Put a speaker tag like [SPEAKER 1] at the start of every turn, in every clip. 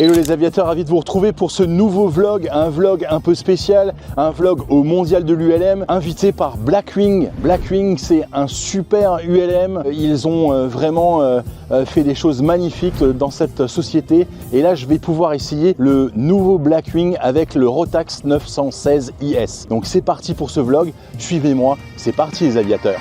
[SPEAKER 1] Hello les aviateurs, ravi de vous retrouver pour ce nouveau vlog, un vlog un peu spécial, un vlog au mondial de l'ULM, invité par Blackwing. Blackwing, c'est un super ULM, ils ont vraiment fait des choses magnifiques dans cette société et là je vais pouvoir essayer le nouveau Blackwing avec le Rotax 916 IS. Donc c'est parti pour ce vlog, suivez-moi, c'est parti les aviateurs.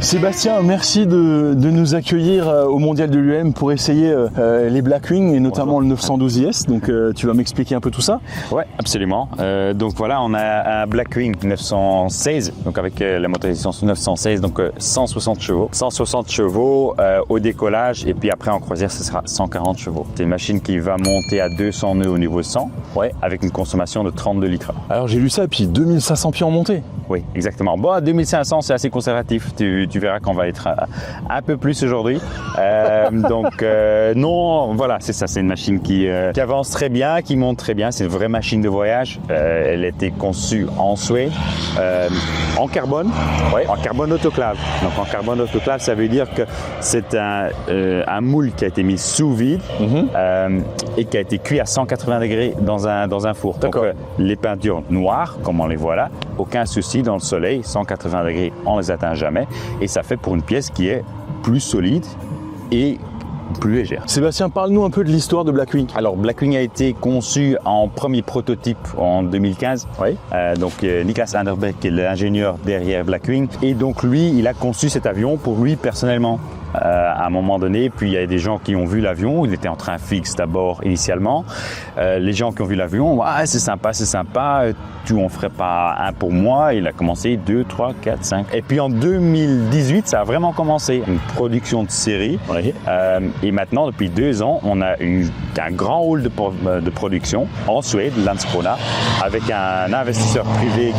[SPEAKER 1] Sébastien, merci de nous accueillir au mondial de l'ULM pour essayer les Blackwing et notamment le 912 IS. Donc tu vas m'expliquer un peu tout ça?
[SPEAKER 2] Ouais, absolument. Donc voilà, on a un Blackwing 916, donc avec la motorisation 916, donc 160 chevaux. 160 chevaux au décollage et puis après en croisière, ce sera 140 chevaux. C'est une machine qui va monter à 200 nœuds au niveau 100, ouais, avec une consommation de 32 litres.
[SPEAKER 1] Alors j'ai lu ça, puis 2500 pieds en montée.
[SPEAKER 2] Oui, exactement. Bon, 2500, c'est assez conservatif. Tu verras qu'on va être un peu plus aujourd'hui. Non, voilà, c'est ça. C'est une machine qui avance très bien, qui monte très bien. C'est une vraie machine de voyage. Elle a été conçue en Suède, en carbone, ouais, en carbone autoclave. Donc en carbone autoclave, ça veut dire que c'est un moule qui a été mis sous vide et qui a été cuit à 180 degrés dans un four. Donc les peintures noires, comme on les voit là, aucun souci dans le soleil, 180 degrés, on ne les atteint jamais. Et ça fait pour une pièce qui est plus solide et plus légère.
[SPEAKER 1] Sébastien, parle-nous un peu de l'histoire de Blackwing.
[SPEAKER 2] Alors, Blackwing a été conçu en premier prototype en 2015. Oui. Donc, Niklas Anderbeck est l'ingénieur derrière Blackwing. Et donc, lui, il a conçu cet avion pour lui personnellement. À un moment donné, puis il y a des gens qui ont vu l'avion, il était en train fixe d'abord initialement. Les gens qui ont vu l'avion, ouais, c'est sympa, tu en ferais pas un pour moi? Il a commencé 2, 3, 4, 5. Et puis en 2018, ça a vraiment commencé, une production de série. Oui. Et maintenant, depuis 2 ans, on a un grand hall de production en Suède, Landskrona, avec un investisseur privé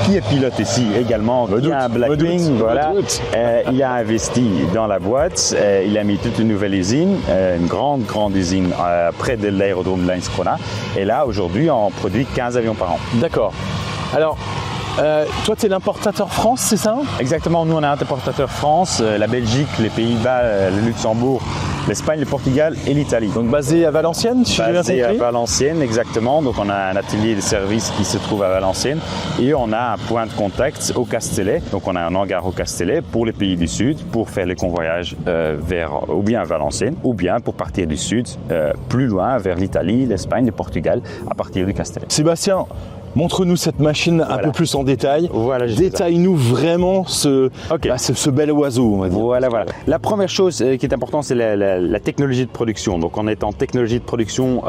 [SPEAKER 2] qui est pilote ici également, qui a un Blackwing, voilà. Il a investi dans la boîte, il a mis toute une nouvelle usine, une grande usine près de l'aérodrome de Landskrona. Et là, aujourd'hui, on produit 15 avions par an.
[SPEAKER 1] D'accord. Alors, toi, tu es l'importateur France, c'est ça?
[SPEAKER 2] Exactement, nous on est importateur France, la Belgique, les Pays-Bas, le Luxembourg, l'Espagne, le Portugal et l'Italie.
[SPEAKER 1] Donc basé à Valenciennes, si j'ai bien compris?
[SPEAKER 2] Basé à Valenciennes, exactement. Donc on a un atelier de service qui se trouve à Valenciennes et on a un point de contact au Castellet. Donc on a un hangar au Castellet pour les pays du Sud pour faire les convoyages vers ou bien Valenciennes ou bien pour partir du Sud plus loin vers l'Italie, l'Espagne, le Portugal à partir du Castellet.
[SPEAKER 1] Sébastien, montre-nous cette machine un peu plus en détail.
[SPEAKER 2] Voilà,
[SPEAKER 1] détaille-nous vraiment ce bel oiseau, on va dire.
[SPEAKER 2] Voilà. La première chose qui est importante, c'est la technologie de production. Donc, on est en technologie de production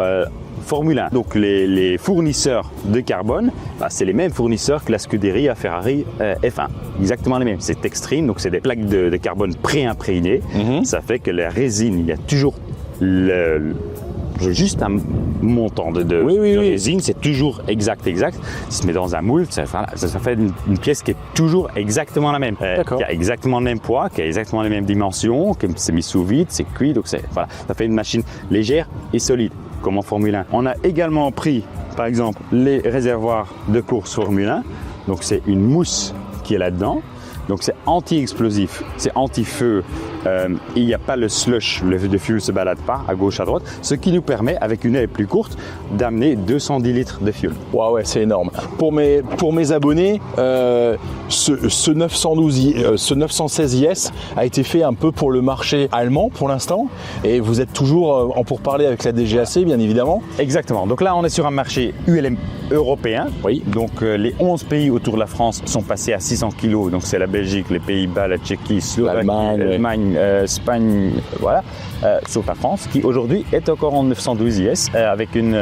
[SPEAKER 2] Formule 1. Donc, les fournisseurs de carbone, c'est les mêmes fournisseurs que la Scuderia Ferrari F1. Exactement les mêmes. C'est Extreme, donc c'est des plaques de carbone pré-imprégnées. Ça fait que la résine, il y a toujours juste un montant de résine, c'est toujours exact. Ça se met dans un moule, ça fait une pièce qui est toujours exactement la même. Qui a exactement le même poids, qui a exactement les mêmes dimensions, qui s'est mis sous vide, c'est cuit, donc ça fait une machine légère et solide, comme en Formule 1. On a également pris, par exemple, les réservoirs de course Formule 1, donc c'est une mousse qui est là-dedans. Donc c'est anti-explosif, c'est anti-feu, il n'y a pas le slush, le fuel ne se balade pas à gauche, à droite, ce qui nous permet, avec une aile plus courte, d'amener 210 litres de fuel.
[SPEAKER 1] Wow, ouais, c'est énorme. Pour mes abonnés, ce 916 IS a été fait un peu pour le marché allemand pour l'instant, et vous êtes toujours en pourparlers avec la DGAC, bien évidemment.
[SPEAKER 2] Exactement, donc là on est sur un marché ULM européen, oui. Donc les 11 pays autour de la France sont passés à 600 kg, donc c'est la Belgique, les Pays-Bas, la Tchéquie, l'Allemagne, Espagne, voilà, sauf la France, qui aujourd'hui est encore en 912 IS avec une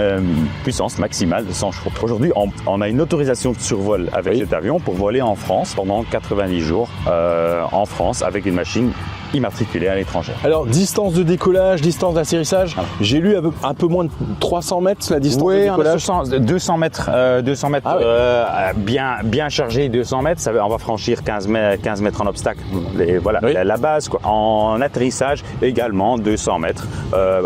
[SPEAKER 2] puissance maximale de 100 chevaux. Aujourd'hui, on a une autorisation de survol avec cet avion pour voler en France pendant 90 jours en France avec une machine immatriculé à l'étranger.
[SPEAKER 1] Alors, distance de décollage, distance d'atterrissage, j'ai lu un peu moins de 300 mètres la distance de décollage.
[SPEAKER 2] Oui, 200 mètres, bien chargé, 200 mètres, on va franchir 15 mètres en obstacle. Et voilà, oui. la base, quoi. En atterrissage, également 200 mètres,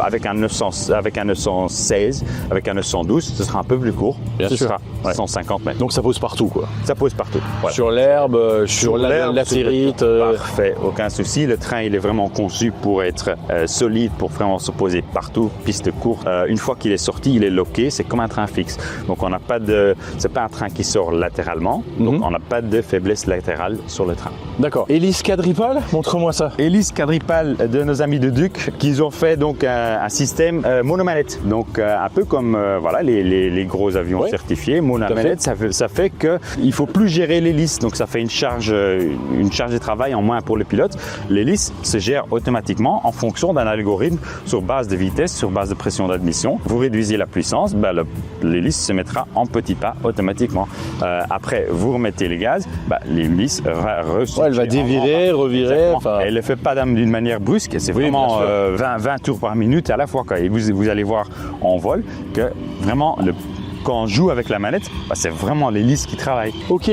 [SPEAKER 2] avec un 916, avec un 912, ce sera un peu plus court.
[SPEAKER 1] Bien sûr.
[SPEAKER 2] Sera 150 mètres.
[SPEAKER 1] Donc ça pose partout, quoi.
[SPEAKER 2] Ça pose partout. Voilà.
[SPEAKER 1] Sur l'herbe, sur l'atterrite.
[SPEAKER 2] Parfait, aucun souci. Le train, il est vraiment conçu pour être solide, pour vraiment se poser partout, piste courte. Une fois qu'il est sorti, il est loqué, c'est comme un train fixe. Donc on n'a pas c'est pas un train qui sort latéralement, donc on n'a pas de faiblesse latérale sur le train.
[SPEAKER 1] D'accord. Hélice quadripale, montre-moi ça.
[SPEAKER 2] Hélice quadripale de nos amis de Duc, qu'ils ont fait donc un système monomanette. Donc un peu comme les gros avions certifiés, monomanette, ça fait qu'il faut plus gérer l'hélice. Donc ça fait une charge de travail en moins pour le pilote. L'hélice se gère automatiquement en fonction d'un algorithme sur base de vitesse, sur base de pression d'admission. Vous réduisez la puissance, l'hélice se mettra en petits pas automatiquement. Après, vous remettez les gaz, l'hélice va
[SPEAKER 1] elle va dévirer, revirer.
[SPEAKER 2] Elle ne le fait pas d'une manière brusque, c'est vraiment 20 tours par minute à la fois. Et vous allez voir en vol que vraiment, quand on joue avec la manette, c'est vraiment l'hélice qui travaille.
[SPEAKER 1] Ok.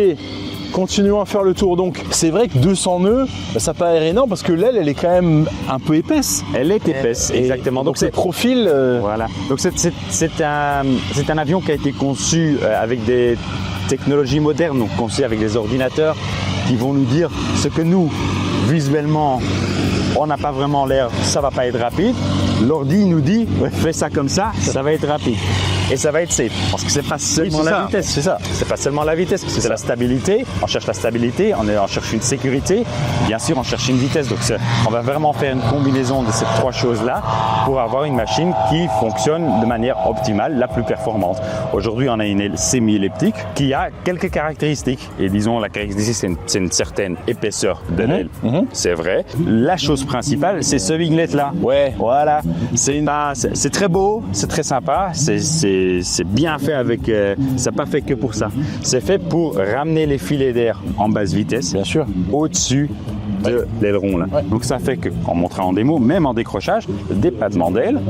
[SPEAKER 1] Continuons à faire le tour. Donc, c'est vrai que 200 nœuds, ça paraît énorme parce que l'aile, elle est quand même un peu épaisse.
[SPEAKER 2] Elle est épaisse, exactement.
[SPEAKER 1] Donc, c'est profil.
[SPEAKER 2] Voilà. Donc, c'est un avion qui a été conçu avec des technologies modernes, donc conçu avec des ordinateurs qui vont nous dire ce que nous, visuellement, on n'a pas vraiment l'air, ça va pas être rapide. L'ordi nous dit, fais ça comme ça, ça va être rapide. Et ça va être safe. Parce que c'est pas seulement la vitesse.
[SPEAKER 1] C'est ça.
[SPEAKER 2] C'est pas seulement la vitesse, parce que c'est la stabilité. On cherche la stabilité, on cherche une sécurité. Bien sûr, on cherche une vitesse. Donc, on va vraiment faire une combinaison de ces trois choses-là pour avoir une machine qui fonctionne de manière optimale, la plus performante. Aujourd'hui, on a une aile semi-elliptique qui a quelques caractéristiques. Et disons, la caractéristique, c'est une certaine épaisseur de l'aile. C'est vrai. La chose principale, c'est ce winglet-là.
[SPEAKER 1] Ouais.
[SPEAKER 2] Voilà. C'est très beau, c'est très sympa. C'est bien fait avec. C'est pas fait que pour ça. C'est fait pour ramener les filets d'air en basse vitesse,
[SPEAKER 1] bien sûr,
[SPEAKER 2] au-dessus de l'aileron là. Donc ça fait que, en montrant en démo, même en décrochage, dépatement d'aile,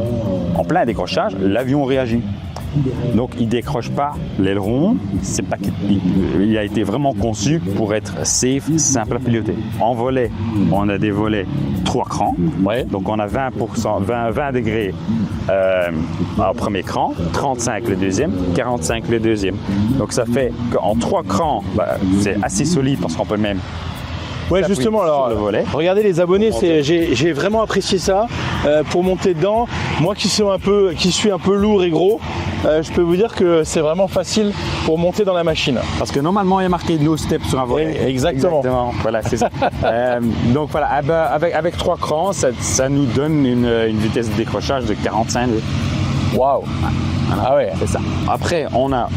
[SPEAKER 2] en plein décrochage, l'avion réagit. Donc il décroche pas l'aileron, il a été vraiment conçu pour être safe, simple à piloter. En volet, on a des volets 3 crans, donc on a 20 degrés au premier cran, 35 le deuxième, 45 le deuxième. Donc ça fait qu'en 3 crans, c'est assez solide parce qu'on peut même.
[SPEAKER 1] Ouais, justement, alors, regardez les abonnés, j'ai vraiment apprécié ça pour monter dedans. Moi qui suis un peu lourd et gros, je peux vous dire que c'est vraiment facile pour monter dans la machine.
[SPEAKER 2] Parce que normalement, il y a marqué no step sur un volet.
[SPEAKER 1] Exactement.
[SPEAKER 2] Voilà, c'est ça. Donc voilà, avec 3 crans, ça nous donne une vitesse de décrochage de 45.
[SPEAKER 1] Waouh. Ah ouais.
[SPEAKER 2] C'est ça. Après, on a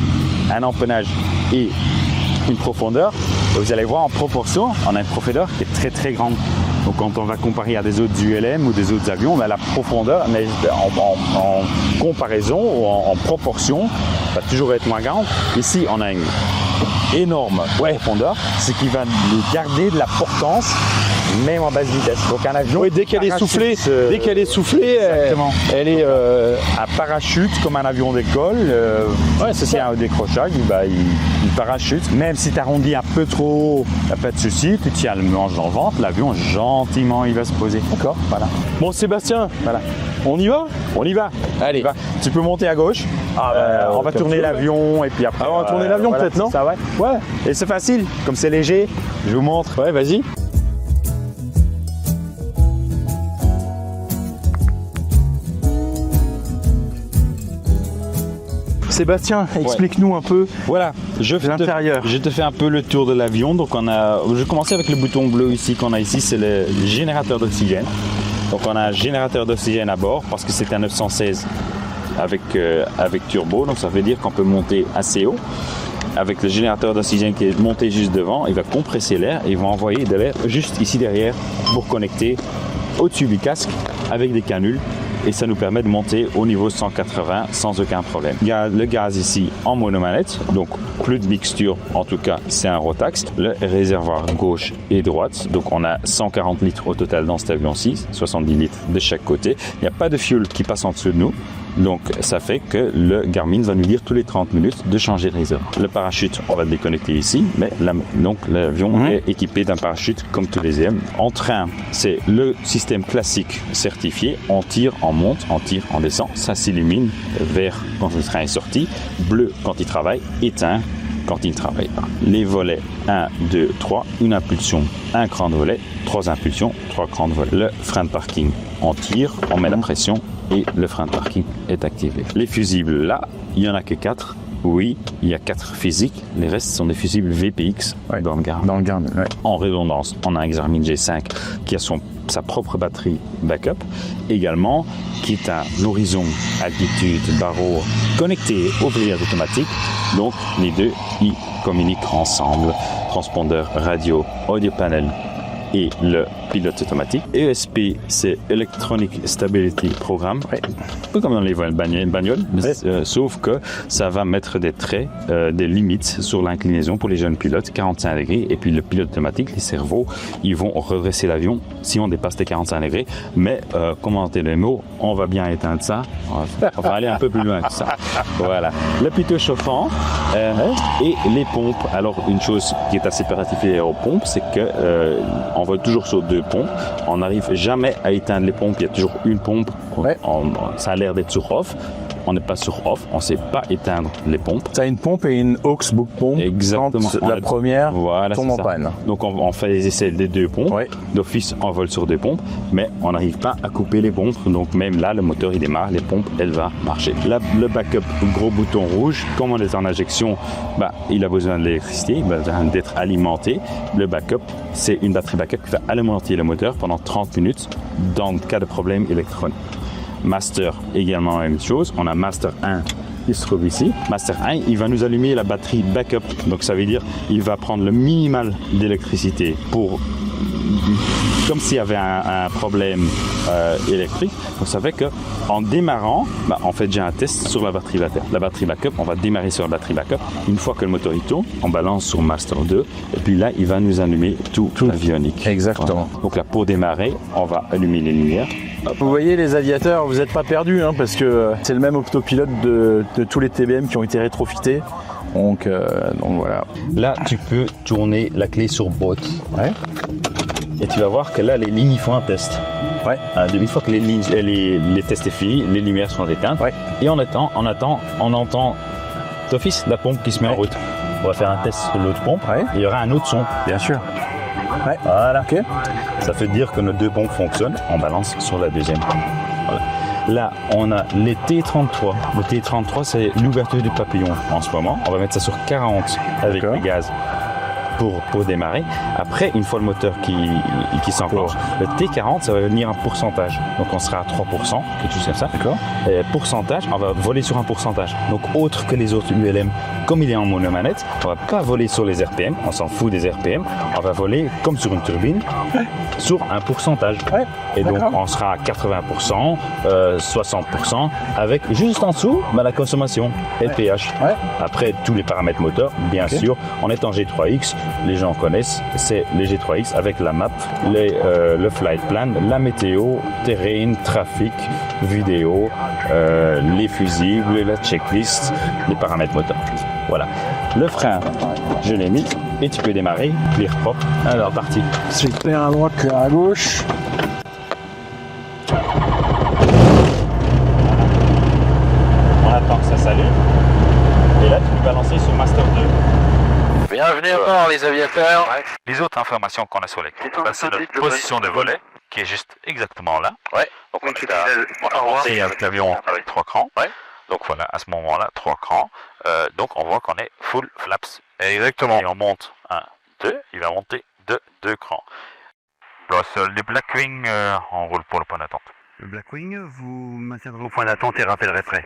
[SPEAKER 2] un empennage et une profondeur. Vous allez voir en proportion, on a une profondeur qui est très très grande. Donc quand on va comparer à des autres ULM ou des autres avions, la profondeur en comparaison ou en proportion va toujours être moins grande. Ici, on a une énorme profondeur, ce qui va nous garder de la portance même en basse vitesse. Donc un avion,
[SPEAKER 1] dès qu'elle est soufflée, elle est
[SPEAKER 2] à parachute comme un avion d'école.
[SPEAKER 1] C'est ça.
[SPEAKER 2] Un décrochage, il parachute. Même si tu arrondis un peu trop haut, il n'y a pas de souci, tu tiens le manche dans le ventre, l'avion gentiment il va se poser.
[SPEAKER 1] D'accord.
[SPEAKER 2] Voilà.
[SPEAKER 1] Bon Sébastien, on y va ?
[SPEAKER 2] On y va.
[SPEAKER 1] Allez.
[SPEAKER 2] Tu peux monter à gauche. On va tourner l'avion et puis après.
[SPEAKER 1] On va tourner l'avion peut-être, non ?
[SPEAKER 2] Ça, ouais. Et c'est facile, comme c'est léger, je vous montre.
[SPEAKER 1] Ouais, vas-y. Sébastien, explique-nous un peu l'intérieur.
[SPEAKER 2] Je te fais un peu le tour de l'avion. Donc je vais commencer avec le bouton bleu ici qu'on a ici, c'est le générateur d'oxygène. Donc on a un générateur d'oxygène à bord parce que c'est un 916 avec turbo, donc ça veut dire qu'on peut monter assez haut. Avec le générateur d'oxygène qui est monté juste devant, il va compresser l'air et il va envoyer de l'air juste ici derrière pour connecter au-dessus du casque avec des canules et ça nous permet de monter au niveau 180 sans aucun problème. Il y a le gaz ici en monomanette, donc plus de mixture, en tout cas c'est un Rotax. Le réservoir gauche et droite, donc on a 140 litres au total dans cet avion-ci, 70 litres de chaque côté. Il n'y a pas de fuel qui passe en dessous de nous. Donc ça fait que le Garmin va nous dire tous les 30 minutes de changer de réservoir. Le parachute, on va le déconnecter ici, mais donc l'avion est équipé d'un parachute comme tous les EM. En train, c'est le système classique certifié. On tire, on monte, on tire, on descend. Ça s'illumine vert quand le train est sorti, bleu quand il travaille, éteint quand il ne travaille pas. Les volets 1, 2, 3, une impulsion, un cran de volet, 3 impulsions, 3 crans de volet. Le frein de parking, on tire, on met la pression et le frein de parking est activé. Les fusibles là, il n'y en a que 4. Oui, il y a 4 physiques, les restes sont des fusibles VPX dans le Garmin. En redondance, on a un Garmin G5 qui a sa propre batterie backup, également qui est à l'horizon, altitude, barreau, connecté au grillage automatique. Donc les deux, ils communiquent ensemble. Transpondeur radio, audio panel et le pilote automatique. ESP, c'est Electronic Stability Program. Un peu comme dans les bagnoles, sauf que ça va mettre des traits, des limites sur l'inclinaison pour les jeunes pilotes, 45 degrés. Et puis le pilote automatique, les cerveaux, ils vont redresser l'avion si on dépasse les 45 degrés. Mais, commenter les mots, on va bien éteindre ça. On va aller un peu plus loin que ça. Voilà. Le pitot chauffant et les pompes. Alors, une chose qui est assez particulière aux pompes, c'est que on vole toujours sur 2 pompes. On n'arrive jamais à éteindre les pompes. Il y a toujours une pompe. Ça a l'air d'être sur off. On n'est pas sur off. On ne sait pas éteindre les pompes.
[SPEAKER 1] Tu as une pompe et une aux book pompe.
[SPEAKER 2] Exactement.
[SPEAKER 1] Quand la première tombe en panne.
[SPEAKER 2] Donc on fait les essais des 2 pompes. D'office, on vole sur 2 pompes. Mais on n'arrive pas à couper les pompes. Donc même là, le moteur il démarre. Les pompes, elles vont marcher. Là, le backup, gros bouton rouge. Comme on est en injection, il a besoin d'électricité. Il a besoin d'être alimenté. Le backup, c'est une batterie backup qui va alimenter le moteur pendant 30 minutes dans le cas de problème électronique. Master, également la même chose. On a Master 1 qui se trouve ici. Master 1, il va nous allumer la batterie backup. Donc ça veut dire il va prendre le minimal d'électricité pour comme s'il y avait un problème électrique. Donc ça fait qu'en démarrant, on fait déjà un test sur la batterie backup. La batterie backup, on va démarrer sur la batterie backup. Une fois que le moteur il tourne, on balance sur Master 2 et puis là, il va nous allumer tout l'avionique.
[SPEAKER 1] Exactement.
[SPEAKER 2] Voilà. Donc là, pour démarrer, on va allumer les lumières.
[SPEAKER 1] Vous voyez les aviateurs, vous n'êtes pas perdus parce que c'est le même autopilote de tous les TBM qui ont été rétrofités. Donc voilà.
[SPEAKER 2] Là, tu peux tourner la clé sur Bot. Et tu vas voir que là, les lignes font un test. Une fois que les tests sont finis, les lumières sont éteintes. Et on entend d'office la pompe qui se met en route. On va faire un test sur l'autre pompe. Il y aura un autre son.
[SPEAKER 1] Bien sûr.
[SPEAKER 2] Voilà. Ça fait dire que nos 2 pompes fonctionnent. On balance sur la deuxième pompe. Voilà. Là, on a les T33. Le T33, c'est l'ouverture du papillon en ce moment. On va mettre ça sur 40 avec le gaz pour démarrer. Après, une fois le moteur qui s'enclenche, le T40, ça va venir en pourcentage. Donc, on sera à 3%, quelque chose comme ça. Et pourcentage, on va voler sur un pourcentage. Donc, autre que les autres ULM, comme il est en monomanette, on va pas voler sur les RPM, on s'en fout des RPM, on va voler comme sur une turbine, sur un pourcentage. Et donc, on sera à 80%, 60%, avec juste en dessous, la consommation, LPH. Après, tous les paramètres moteurs, bien sûr, on est en G3X, les gens connaissent, c'est les G3X avec la map, le flight plan, la météo, terrain, trafic, vidéo, les fusibles, la checklist, les paramètres moteurs. Voilà. Le frein, je l'ai mis et tu peux démarrer, clear propre. Alors, parti.
[SPEAKER 1] C'est clair à droite, clair à gauche.
[SPEAKER 2] On attend que ça s'allume. Et là, tu peux balancer sur Master 2.
[SPEAKER 1] Bienvenue à bord les aviateurs.
[SPEAKER 2] Les autres informations qu'on a sur l'écran, c'est notre position de volet qui est juste exactement là. Donc on est avancé avec l'avion avec 3 crans. Donc voilà, à ce moment-là, 3 crans. Donc on voit qu'on est full flaps. Exactement. Et on monte 1, 2, il va monter 2 crans. Les Blackwing, on roule pour le point d'attente.
[SPEAKER 3] Le Blackwing, vous maintiendrez au point d'attente et rappellerez prêt.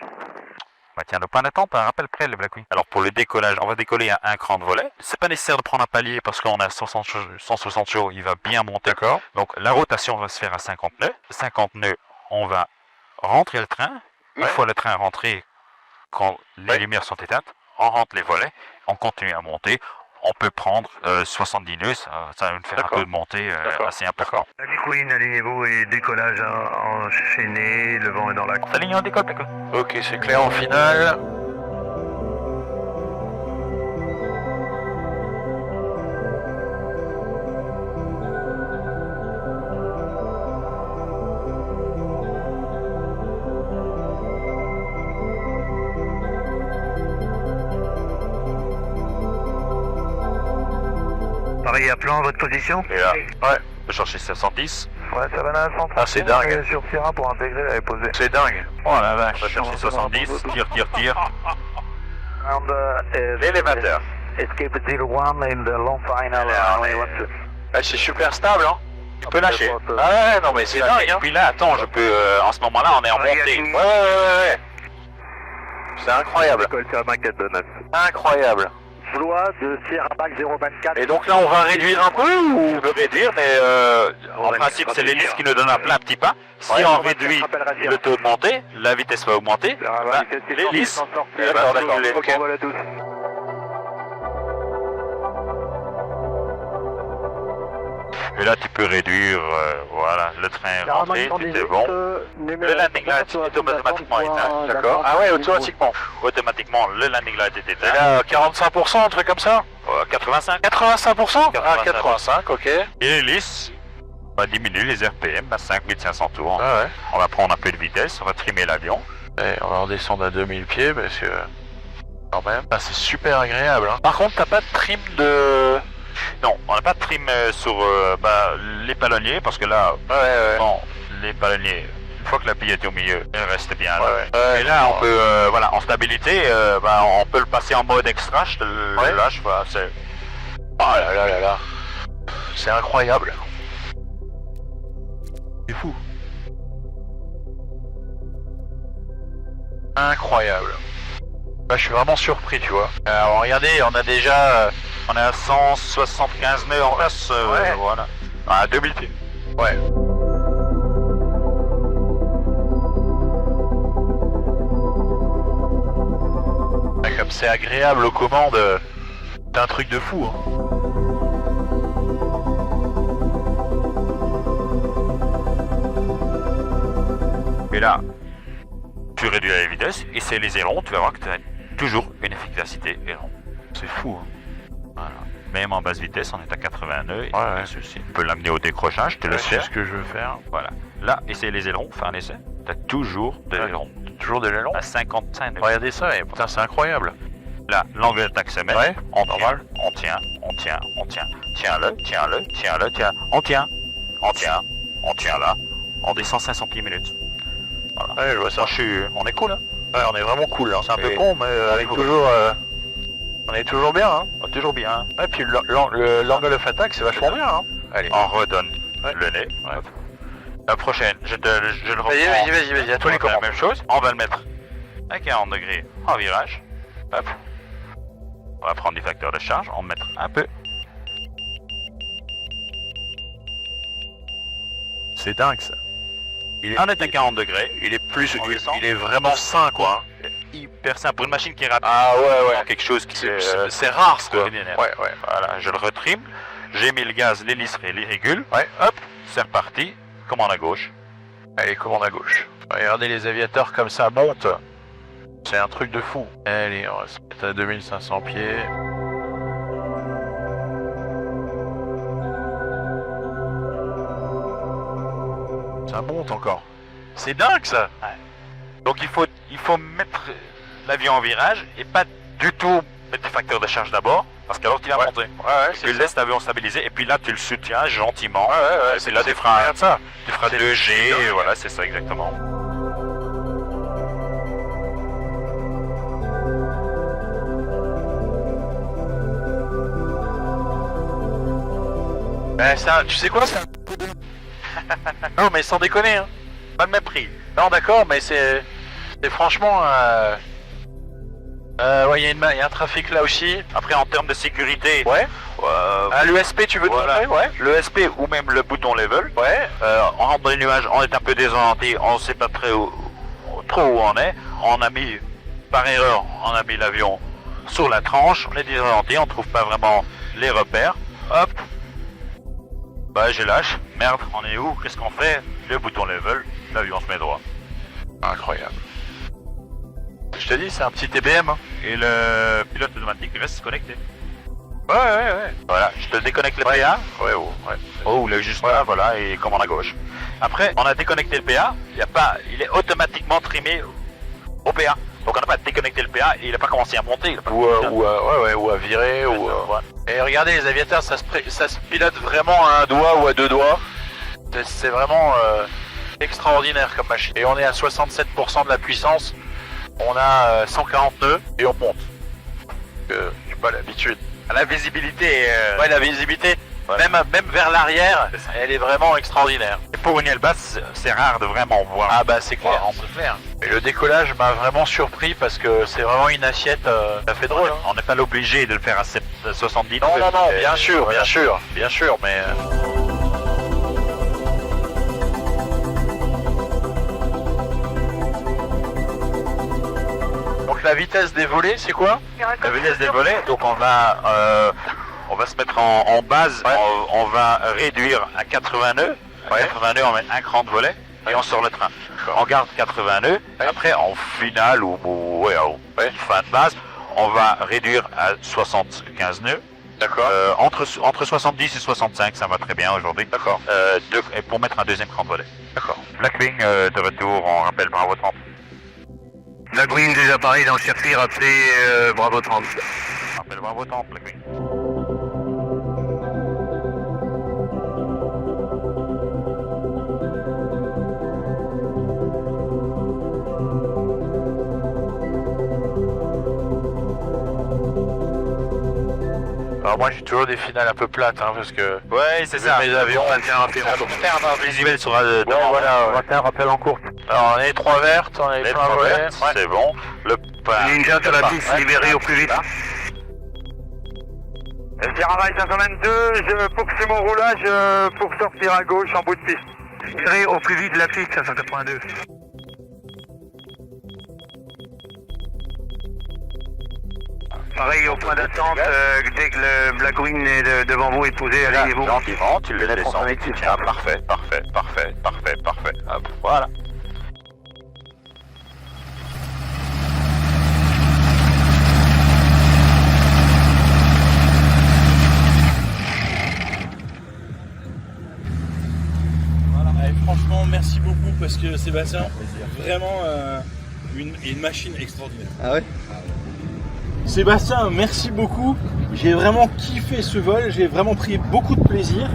[SPEAKER 2] Tiens, le point d'attente, un rappel près, le Blackwing. Alors pour le décollage, on va décoller à un cran de volet. C'est pas nécessaire de prendre un palier parce qu'on a 160 chevaux, il va bien monter. Donc la rotation va se faire à 50 nœuds. 50 nœuds, on va
[SPEAKER 4] rentrer le train. Une fois le train rentré, quand les lumières sont éteintes, on rentre les volets, on continue à monter. On peut prendre 70 nœuds, ça va nous faire un peu de montée assez important.
[SPEAKER 3] Du Queen, alignez-vous et décollage enchaîné, le vent est dans la...
[SPEAKER 4] Alignez, on décolle, d'accord.
[SPEAKER 5] Ok, c'est clair en finale.
[SPEAKER 3] Pareil à plan, votre position?
[SPEAKER 4] Et là, ouais, je vais chercher 710.
[SPEAKER 3] Ouais, ça va dans la centre.
[SPEAKER 5] Ah, c'est dingue.
[SPEAKER 3] Sur Sierra pour intégrer, elle est posée.
[SPEAKER 5] C'est dingue.
[SPEAKER 4] Oh la vache, je vais chercher 70, tire.
[SPEAKER 3] L'élévateur. Escape 01 in the long final.
[SPEAKER 5] C'est super stable, hein.
[SPEAKER 4] Tu peux lâcher.
[SPEAKER 5] Ah ouais, non mais c'est dingue,
[SPEAKER 4] Et
[SPEAKER 5] hein.
[SPEAKER 4] puis là, attends, je peux... en ce moment-là, on est en montée.
[SPEAKER 5] Ouais. C'est incroyable.
[SPEAKER 3] École Sierra maquette de 9.
[SPEAKER 5] Incroyable.
[SPEAKER 3] Vlois de Sierra Bac 024.
[SPEAKER 5] Et donc là, on va réduire un peu ou...
[SPEAKER 4] On peut réduire, mais en principe, c'est l'hélice qui nous donne un plein petit pas. Si on réduit le taux de montée, la vitesse va augmenter. L'hélice,
[SPEAKER 5] D'accord, ok.
[SPEAKER 3] Voilà tous.
[SPEAKER 4] et là, tu peux réduire, voilà, le train est rentré, c'était bon. Le landing light est automatiquement éteint.
[SPEAKER 5] D'accord. Ah ouais, automatiquement.
[SPEAKER 4] Automatiquement, le landing light est
[SPEAKER 5] Et
[SPEAKER 4] éteint.
[SPEAKER 5] là, 45%, un truc comme ça
[SPEAKER 4] 85.
[SPEAKER 5] 85%. Ah, 85, ok.
[SPEAKER 4] Et l'hélice va diminuer les RPM à 5500 tours.
[SPEAKER 5] Ah ouais.
[SPEAKER 4] On va prendre un peu de vitesse, on va trimer l'avion.
[SPEAKER 5] Et on va redescendre à 2000 pieds parce que... Quand même. Ah, c'est super agréable, hein. Par contre, t'as pas de trim de...
[SPEAKER 4] Non, on n'a pas de trim sur les palonniers parce que là,
[SPEAKER 5] Ouais.
[SPEAKER 4] bon, les palonniers, une fois que la pile est au milieu, elle reste bien là.
[SPEAKER 5] Ouais.
[SPEAKER 4] Et là, on peut, voilà, en stabilité, on peut le passer en mode extra, je te le lâche, voilà, c'est...
[SPEAKER 5] Oh là. C'est incroyable. C'est fou. Incroyable. Là, je suis vraiment surpris, tu vois. Alors, regardez, on a déjà...
[SPEAKER 4] On est à 175 nœuds en place, voilà. À 2000 pieds.
[SPEAKER 5] Ouais. Comme c'est agréable aux commandes, c'est un truc de fou, hein.
[SPEAKER 4] Et là, tu réduis la vitesse, et c'est les ailerons, tu vas voir que tu as toujours une efficacité aileron.
[SPEAKER 5] C'est fou, hein.
[SPEAKER 4] Voilà. Même en basse vitesse, on est à 80 nœuds.
[SPEAKER 5] Ouais.
[SPEAKER 4] Ceci. Tu peux l'amener au décrochage, je te laisse
[SPEAKER 5] C'est
[SPEAKER 4] faire.
[SPEAKER 5] ce que je veux faire.
[SPEAKER 4] Voilà. Là, essaye les ailerons, fais un essai. T'as toujours de l'aileron.
[SPEAKER 5] Toujours de l'élan.
[SPEAKER 4] À 55 nœuds.
[SPEAKER 5] Regardez ça, et putain, c'est incroyable.
[SPEAKER 4] Là, l'angle d'attaque se met.
[SPEAKER 5] Ouais,
[SPEAKER 4] on
[SPEAKER 5] normal.
[SPEAKER 4] tient. Tiens-le. On tient là. On descend 500 pieds minutes. Voilà.
[SPEAKER 5] Ouais, je vois ça.
[SPEAKER 4] On est cool, hein.
[SPEAKER 5] Ouais, on est vraiment cool, hein. C'est un peu
[SPEAKER 4] Et-
[SPEAKER 5] con, mais avec toujours... On est toujours bien, hein.
[SPEAKER 4] On est toujours bien.
[SPEAKER 5] Ouais, puis l'angle of attack, c'est vachement bien, hein. Allez.
[SPEAKER 4] On redonne
[SPEAKER 5] Ouais.
[SPEAKER 4] le nez. La prochaine, je le reprends.
[SPEAKER 5] Vas-y, à
[SPEAKER 4] On
[SPEAKER 5] toi les
[SPEAKER 4] va faire la
[SPEAKER 5] commandes.
[SPEAKER 4] même chose. On va le mettre à 40 degrés en virage. Hop. On va prendre du facteur de charge. On va mettre un peu.
[SPEAKER 5] C'est dingue, ça.
[SPEAKER 4] On est à 40 degrés.
[SPEAKER 5] Il est plus...
[SPEAKER 4] On descend.
[SPEAKER 5] Il est vraiment sain, quoi.
[SPEAKER 4] Hyper simple. Pour une machine qui est rapide.
[SPEAKER 5] Ah ouais.
[SPEAKER 4] Quelque chose qui
[SPEAKER 5] C'est rare, quoi.
[SPEAKER 4] extraordinaire.
[SPEAKER 5] Ouais.
[SPEAKER 4] Voilà, je le retrime. J'ai mis le gaz, l'hélice et les régules.
[SPEAKER 5] Ouais.
[SPEAKER 4] Hop, c'est reparti. Commande à gauche.
[SPEAKER 5] Allez, commande à gauche. Regardez les aviateurs comme ça montent. C'est un truc de fou. Allez, on va se mettre à 2500 pieds. Ça monte encore. C'est dingue, ça.
[SPEAKER 4] Donc il faut mettre l'avion en virage et pas du tout mettre le facteur de charge d'abord. Parce qu'alors tu vas monter.
[SPEAKER 5] Ouais,
[SPEAKER 4] Tu laisses l'avion stabiliser et puis là tu le soutiens gentiment.
[SPEAKER 5] Ouais,
[SPEAKER 4] Et puis là tu feras
[SPEAKER 5] regarde ça.
[SPEAKER 4] tu feras
[SPEAKER 5] C'est
[SPEAKER 4] 2G,
[SPEAKER 5] dingue.
[SPEAKER 4] et voilà, c'est ça exactement.
[SPEAKER 5] Tu sais quoi, c'est un peu de... Non, mais sans déconner, hein.
[SPEAKER 4] Pas de mépris.
[SPEAKER 5] Non, d'accord, mais c'est franchement... ouais, il y a un trafic là aussi.
[SPEAKER 4] Après en termes de sécurité,
[SPEAKER 5] Ouais. L'USP, tu veux te
[SPEAKER 4] voilà.
[SPEAKER 5] montrer? Ouais.
[SPEAKER 4] Le SP ou même le bouton level,
[SPEAKER 5] Ouais.
[SPEAKER 4] on rentre dans les nuages, on est un peu désorienté, on sait pas très où trop où on est. On a mis, par erreur, on a mis l'avion sur la tranche, on est désorienté, on trouve pas vraiment les repères. Hop, bah je lâche, merde, on est où? Qu'est-ce qu'on fait? Le bouton level, l'avion se met droit.
[SPEAKER 5] Incroyable. Je te dis, c'est un petit TBM. Hein.
[SPEAKER 4] Et le pilote automatique reste connecté.
[SPEAKER 5] Ouais.
[SPEAKER 4] Voilà, je te déconnecte le PA.
[SPEAKER 5] Ouais.
[SPEAKER 4] Il est juste là, voilà, et commande à gauche. Après, on a déconnecté le PA, il est automatiquement trimé au PA. Donc on n'a pas déconnecté le PA et il n'a pas commencé à monter.
[SPEAKER 5] Ou à virer. Et regardez, les aviateurs, ça se pilote vraiment à un doigt ou à deux doigts. C'est vraiment extraordinaire comme machine. Et on est à 67% de la puissance. On a 140 nœuds et on monte. J'ai pas l'habitude.
[SPEAKER 4] La visibilité,
[SPEAKER 5] Ouais, la visibilité, même vers l'arrière, elle est vraiment extraordinaire.
[SPEAKER 4] et pour une aile basse, c'est rare de vraiment voir.
[SPEAKER 5] Ah bah c'est clair.
[SPEAKER 4] C'est clair.
[SPEAKER 5] Et le décollage m'a vraiment surpris parce que c'est vraiment une assiette, ça fait drôle. Hein.
[SPEAKER 4] On n'est pas obligé de le faire à 70.
[SPEAKER 5] Non, bien sûr, mais... Donc la vitesse des volets, c'est quoi?
[SPEAKER 4] La vitesse des volets, donc on va se mettre en base, on va réduire à 80 nœuds. À 80 nœuds, on met un cran de volet et on sort le train. On garde 80 nœuds. Après, en finale ou fin de base, on va réduire à 75 nœuds.
[SPEAKER 5] D'accord.
[SPEAKER 4] Entre 70 et 65, ça va très bien aujourd'hui.
[SPEAKER 5] D'accord.
[SPEAKER 4] Et pour mettre un deuxième cran de volet.
[SPEAKER 5] D'accord.
[SPEAKER 4] Blackwing de retour, on rappelle Bravo 30.
[SPEAKER 3] Blackwing des appareils dans le circuit, rappelez Bravo 30.
[SPEAKER 4] On rappelle Bravo 30, Blackwing.
[SPEAKER 5] Alors moi j'ai toujours des finales un peu plates hein, parce que
[SPEAKER 4] Ouais, c'est ça.
[SPEAKER 5] mes avions.
[SPEAKER 3] On va faire un peu
[SPEAKER 4] Un visuel sur la
[SPEAKER 5] Bon voilà, on va faire un rappel en course. Alors on a les trois vertes, on a les trois volets.
[SPEAKER 4] c'est bon. Le
[SPEAKER 3] Ninja sur la piste, libéré au plus vite.
[SPEAKER 6] Ferrari 522, je poursuis mon roulage pour sortir à gauche en bout de piste.
[SPEAKER 3] Libéré au plus vite de la piste 582. Pareil au point d'attente, dès que le Blackwing est devant vous est posé, allez-vous.
[SPEAKER 4] Gentiment, tu le descends et tu tiens. Parfait. Hop, voilà.
[SPEAKER 1] Allez, franchement, merci beaucoup parce que Sébastien, vraiment une machine extraordinaire.
[SPEAKER 7] Ah ouais?
[SPEAKER 1] Sébastien, merci beaucoup. J'ai vraiment kiffé ce vol, j'ai vraiment pris beaucoup de plaisir.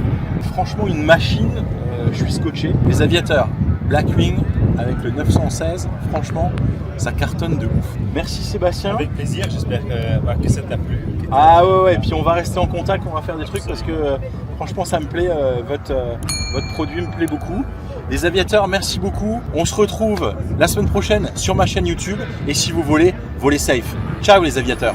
[SPEAKER 1] Franchement, une machine, je suis scotché. Les aviateurs Blackwing avec le 916, franchement, ça cartonne de ouf. Merci Sébastien.
[SPEAKER 2] Avec plaisir, j'espère que ça t'a plu.
[SPEAKER 1] Ah ouais, et puis on va rester en contact, on va faire des trucs parce que franchement ça me plaît, votre produit me plaît beaucoup. Les aviateurs, merci beaucoup. On se retrouve la semaine prochaine sur ma chaîne YouTube et si vous volez, volez safe. Ciao les aviateurs.